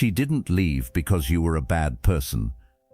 She didn't leave because you were a bad person.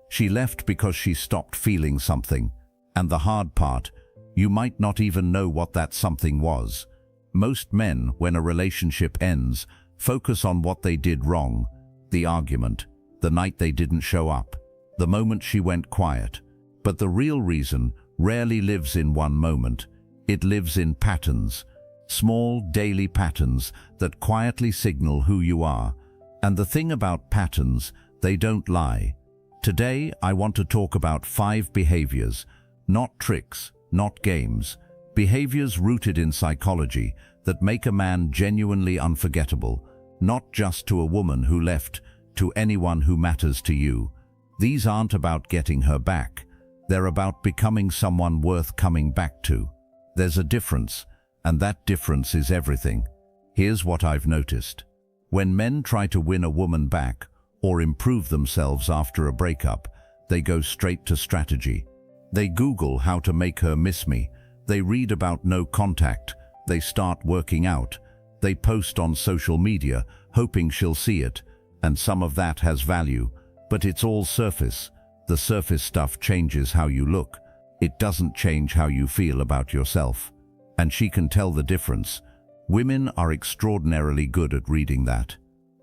She left because she stopped feeling something. And the hard part, you might not even know what that something was. Most men, when a relationship ends, focus on what they did wrong. The argument, the night they didn't show up, the moment she went quiet. But the real reason rarely lives in one moment. It lives in patterns. Small, daily patterns that quietly signal who you are. And the thing about patterns, they don't lie. Today, I want to talk about 5 behaviors, not tricks, not games, behaviors rooted in psychology that make a man genuinely unforgettable, not just to a woman who left, to anyone who matters to you. These aren't about getting her back. They're about becoming someone worth coming back to. There's a difference, and that difference is everything. Here's what I've noticed. When men try to win a woman back or improve themselves after a breakup, they go straight to strategy. They Google how to make her miss me. They read about no contact. They start working out. They post on social media, hoping she'll see it. And some of that has value, but it's all surface. The surface stuff changes how you look. It doesn't change how you feel about yourself. And she can tell the difference. Women are extraordinarily good at reading that.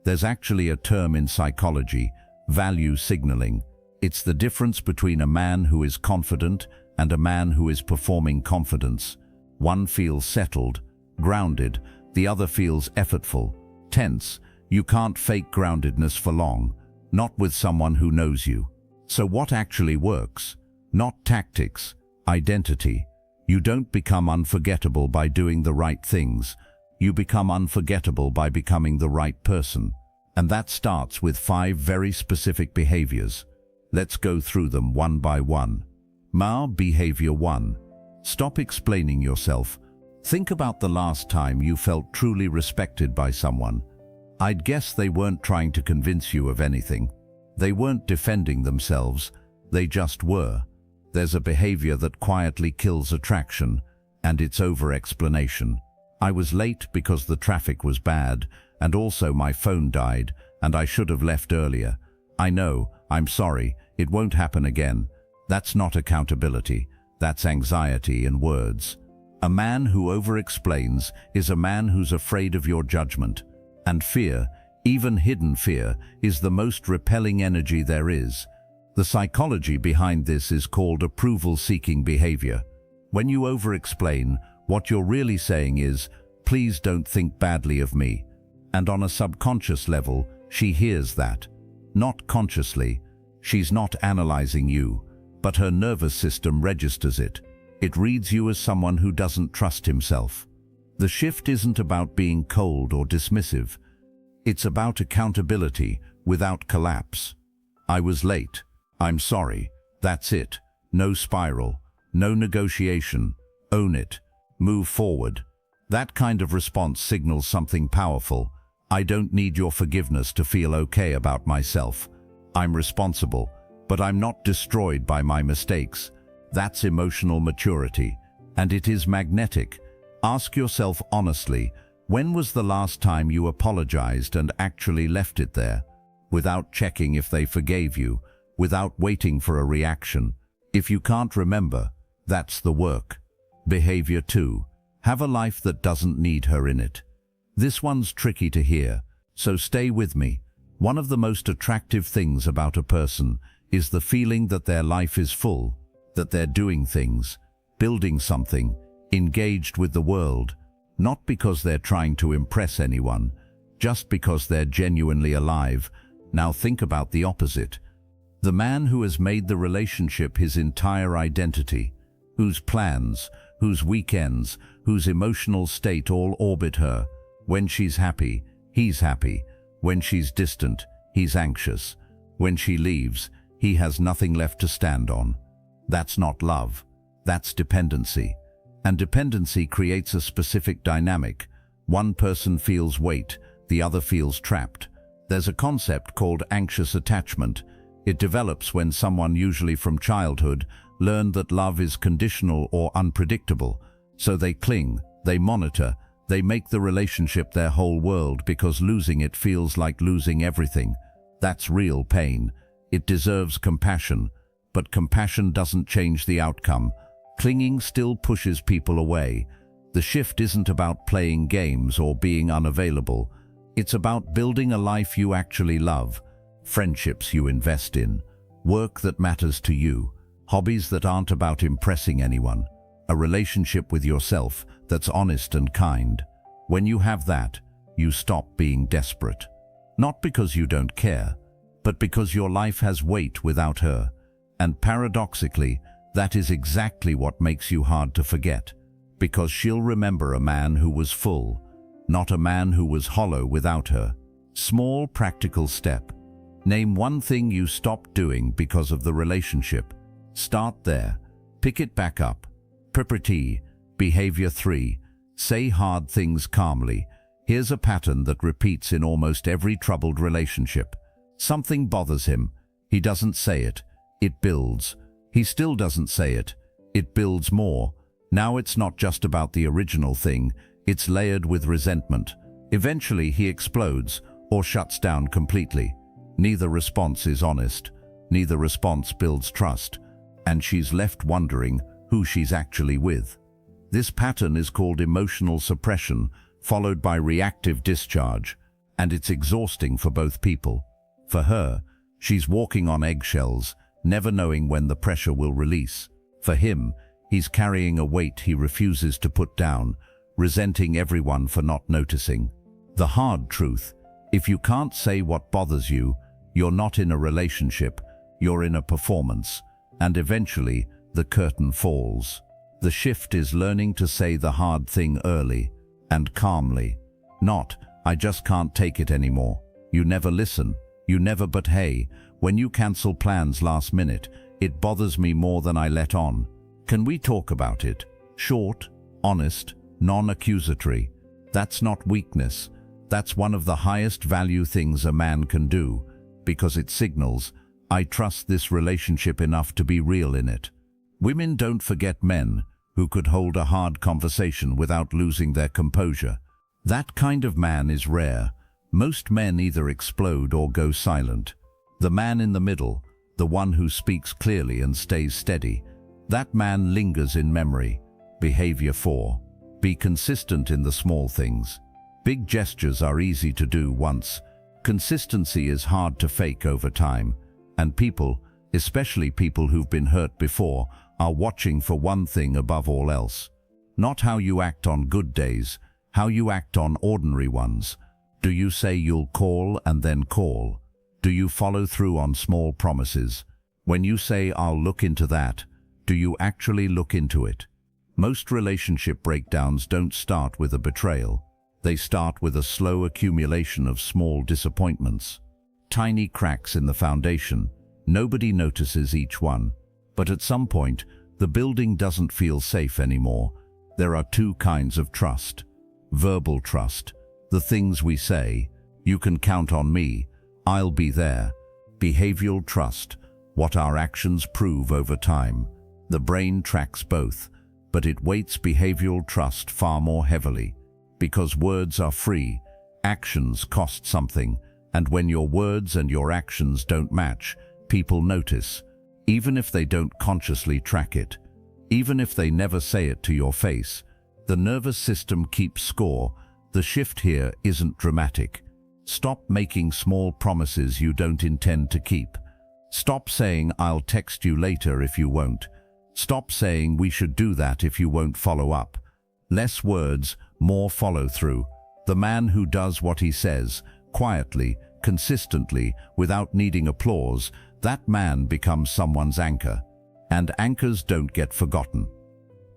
There's actually a term in psychology, value signaling. It's the difference between a man who is confident and a man who is performing confidence. One feels settled, grounded, the other feels effortful, tense. You can't fake groundedness for long, not with someone who knows you. So what actually works? Not tactics, identity. You don't become unforgettable by doing the right things. You become unforgettable by becoming the right person. And that starts with 5 very specific behaviors. Let's go through them one by one. Behavior 1. Stop explaining yourself. Think about the last time you felt truly respected by someone. I'd guess they weren't trying to convince you of anything. They weren't defending themselves. They just were. There's a behavior that quietly kills attraction, and it's over-explanation. I was late because the traffic was bad, and also my phone died, and I should have left earlier. I know, I'm sorry, it won't happen again. That's not accountability. That's anxiety in words. A man who over-explains is a man who's afraid of your judgment. And fear, even hidden fear, is the most repelling energy there is. The psychology behind this is called approval-seeking behavior. When you over-explain, what you're really saying is, please don't think badly of me. And on a subconscious level, she hears that. Not consciously. She's not analyzing you, but her nervous system registers it. It reads you as someone who doesn't trust himself. The shift isn't about being cold or dismissive. It's about accountability without collapse. I was late. I'm sorry. That's it. No spiral. No negotiation. Own it. Move forward. That kind of response signals something powerful. I don't need your forgiveness to feel okay about myself. I'm responsible, but I'm not destroyed by my mistakes. That's emotional maturity, and it is magnetic. Ask yourself honestly, when was the last time you apologized and actually left it there, without checking if they forgave you, without waiting for a reaction? If you can't remember, that's the work. Behavior 2. Have a life that doesn't need her in it. This one's tricky to hear, so stay with me. One of the most attractive things about a person is the feeling that their life is full, that they're doing things, building something, engaged with the world, not because they're trying to impress anyone, just because they're genuinely alive. Now think about the opposite. The man who has made the relationship his entire identity, whose plans, whose weekends, whose emotional state all orbit her. When she's happy, he's happy. When she's distant, he's anxious. When she leaves, he has nothing left to stand on. That's not love. That's dependency. And dependency creates a specific dynamic. One person feels weight, the other feels trapped. There's a concept called anxious attachment. It develops when someone, usually from childhood, learned that love is conditional or unpredictable. So they cling, they monitor, they make the relationship their whole world because losing it feels like losing everything. That's real pain. It deserves compassion, but compassion doesn't change the outcome. Clinging still pushes people away. The shift isn't about playing games or being unavailable. It's about building a life you actually love, friendships you invest in, work that matters to you, hobbies that aren't about impressing anyone, a relationship with yourself that's honest and kind. When you have that, you stop being desperate. Not because you don't care, but because your life has weight without her. And paradoxically, that is exactly what makes you hard to forget. Because she'll remember a man who was full, not a man who was hollow without her. Small, practical step. Name one thing you stopped doing because of the relationship. Start there. Pick it back up. Priority. Behavior 3. Say hard things calmly. Here's a pattern that repeats in almost every troubled relationship. Something bothers him. He doesn't say it. It builds. He still doesn't say it. It builds more. Now it's not just about the original thing. It's layered with resentment. Eventually he explodes or shuts down completely. Neither response is honest. Neither response builds trust. And she's left wondering who she's actually with. This pattern is called emotional suppression, followed by reactive discharge, and it's exhausting for both people. For her, she's walking on eggshells, never knowing when the pressure will release. For him, he's carrying a weight he refuses to put down, resenting everyone for not noticing. The hard truth: if you can't say what bothers you, you're not in a relationship, you're in a performance, and eventually the curtain falls. The shift is learning to say the hard thing early and calmly. Not, "I just can't take it anymore." You never listen. You never. "But hey, when you cancel plans last minute, it bothers me more than I let on. Can we talk about it?" Short, honest, non-accusatory. That's not weakness. That's one of the highest value things a man can do, because it signals, "I trust this relationship enough to be real in it." Women don't forget men who could hold a hard conversation without losing their composure. That kind of man is rare. Most men either explode or go silent. The man in the middle, the one who speaks clearly and stays steady, that man lingers in memory. Behavior 4. Be consistent in the small things. Big gestures are easy to do once. Consistency is hard to fake over time. And people, especially people who've been hurt before, are watching for one thing above all else. Not how you act on good days, how you act on ordinary ones. Do you say you'll call and then call? Do you follow through on small promises? When you say, "I'll look into that," do you actually look into it? Most relationship breakdowns don't start with a betrayal. They start with a slow accumulation of small disappointments. Tiny cracks in the foundation. Nobody notices each one. But at some point, the building doesn't feel safe anymore. There are two kinds of trust. Verbal trust. The things we say, "You can count on me, I'll be there." Behavioral trust. What our actions prove over time. The brain tracks both, but it weights behavioral trust far more heavily. Because words are free, actions cost something, and when your words and your actions don't match, people notice. Even if they don't consciously track it, even if they never say it to your face, the nervous system keeps score. The shift here isn't dramatic. Stop making small promises you don't intend to keep. Stop saying, "I'll text you later" if you won't. Stop saying, "We should do that" if you won't follow up. Less words, more follow-through. The man who does what he says, quietly, consistently, without needing applause, that man becomes someone's anchor. And anchors don't get forgotten.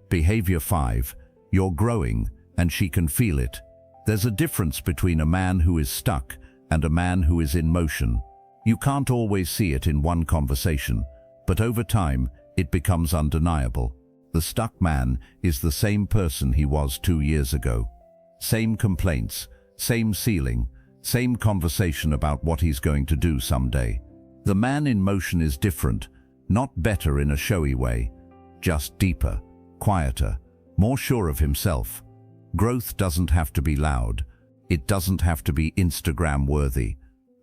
Behavior 5. You're growing, and she can feel it. There's a difference between a man who is stuck and a man who is in motion. You can't always see it in one conversation, but over time, it becomes undeniable. The stuck man is the same person he was 2 years ago. Same complaints, same ceiling, same conversation about what he's going to do someday. The man in motion is different, not better in a showy way, just deeper, quieter, more sure of himself. Growth doesn't have to be loud. It doesn't have to be Instagram-worthy.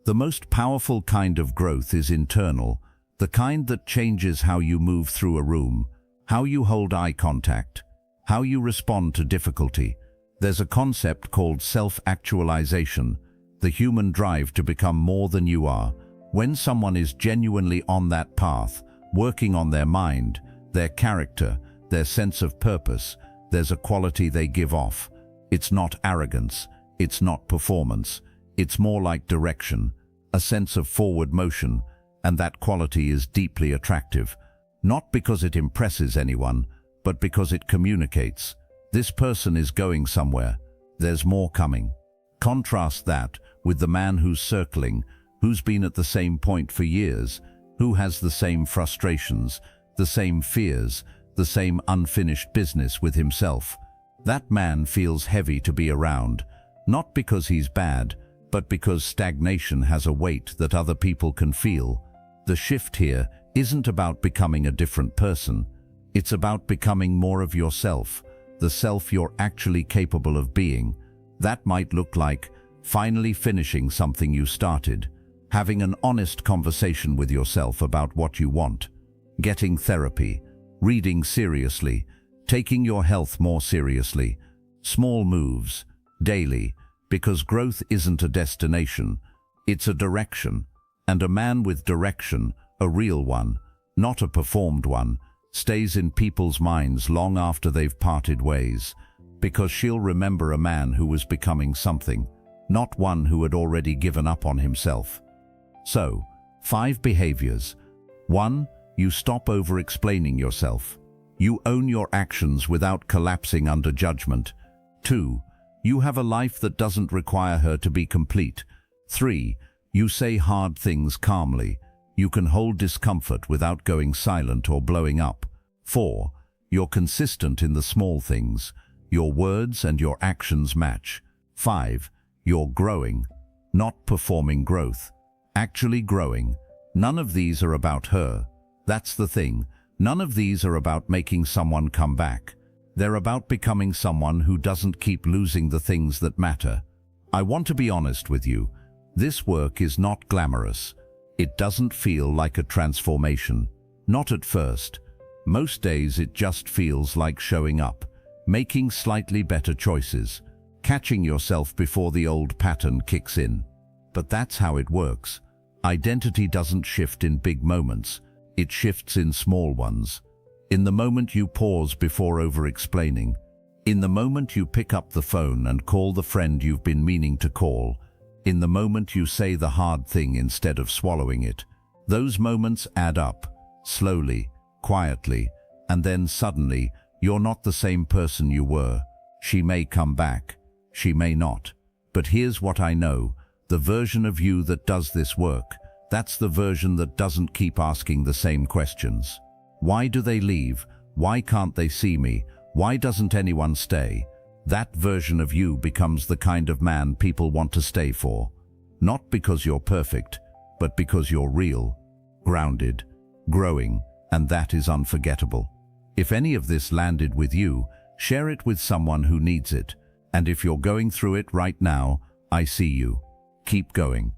The most powerful kind of growth is internal, the kind that changes how you move through a room, how you hold eye contact, how you respond to difficulty. There's a concept called self-actualization, the human drive to become more than you are. When someone is genuinely on that path, working on their mind, their character, their sense of purpose, there's a quality they give off. It's not arrogance, it's not performance, it's more like direction, a sense of forward motion, and that quality is deeply attractive. Not because it impresses anyone, but because it communicates. This person is going somewhere. There's more coming. Contrast that with the man who's circling, who's been at the same point for years, who has the same frustrations, the same fears, the same unfinished business with himself. That man feels heavy to be around, not because he's bad, but because stagnation has a weight that other people can feel. The shift here isn't about becoming a different person. It's about becoming more of yourself, the self you're actually capable of being. That might look like finally finishing something you started, having an honest conversation with yourself about what you want, getting therapy, reading seriously, taking your health more seriously. Small moves, daily, because growth isn't a destination, it's a direction. And a man with direction, a real one, not a performed one, stays in people's minds long after they've parted ways, because she'll remember a man who was becoming something, not one who had already given up on himself. So, 5 behaviors. 1. You stop over-explaining yourself. You own your actions without collapsing under judgment. 2. You have a life that doesn't require her to be complete. 3. You say hard things calmly. You can hold discomfort without going silent or blowing up. 4. You're consistent in the small things. Your words and your actions match. 5. You're growing, not performing growth. Actually growing. None of these are about her. That's the thing. None of these are about making someone come back. They're about becoming someone who doesn't keep losing the things that matter. I want to be honest with you. This work is not glamorous. It doesn't feel like a transformation. Not at first. Most days it just feels like showing up, making slightly better choices, catching yourself before the old pattern kicks in. But that's how it works. Identity doesn't shift in big moments. It shifts in small ones. In the moment you pause before over-explaining. In the moment you pick up the phone and call the friend you've been meaning to call. In the moment you say the hard thing instead of swallowing it. Those moments add up, slowly, quietly, and then suddenly, you're not the same person you were. She may come back. She may not. But here's what I know. The version of you that does this work, that's the version that doesn't keep asking the same questions. Why do they leave? Why can't they see me? Why doesn't anyone stay? That version of you becomes the kind of man people want to stay for. Not because you're perfect, but because you're real, grounded, growing, and that is unforgettable. If any of this landed with you, share it with someone who needs it. And if you're going through it right now, I see you. Keep going.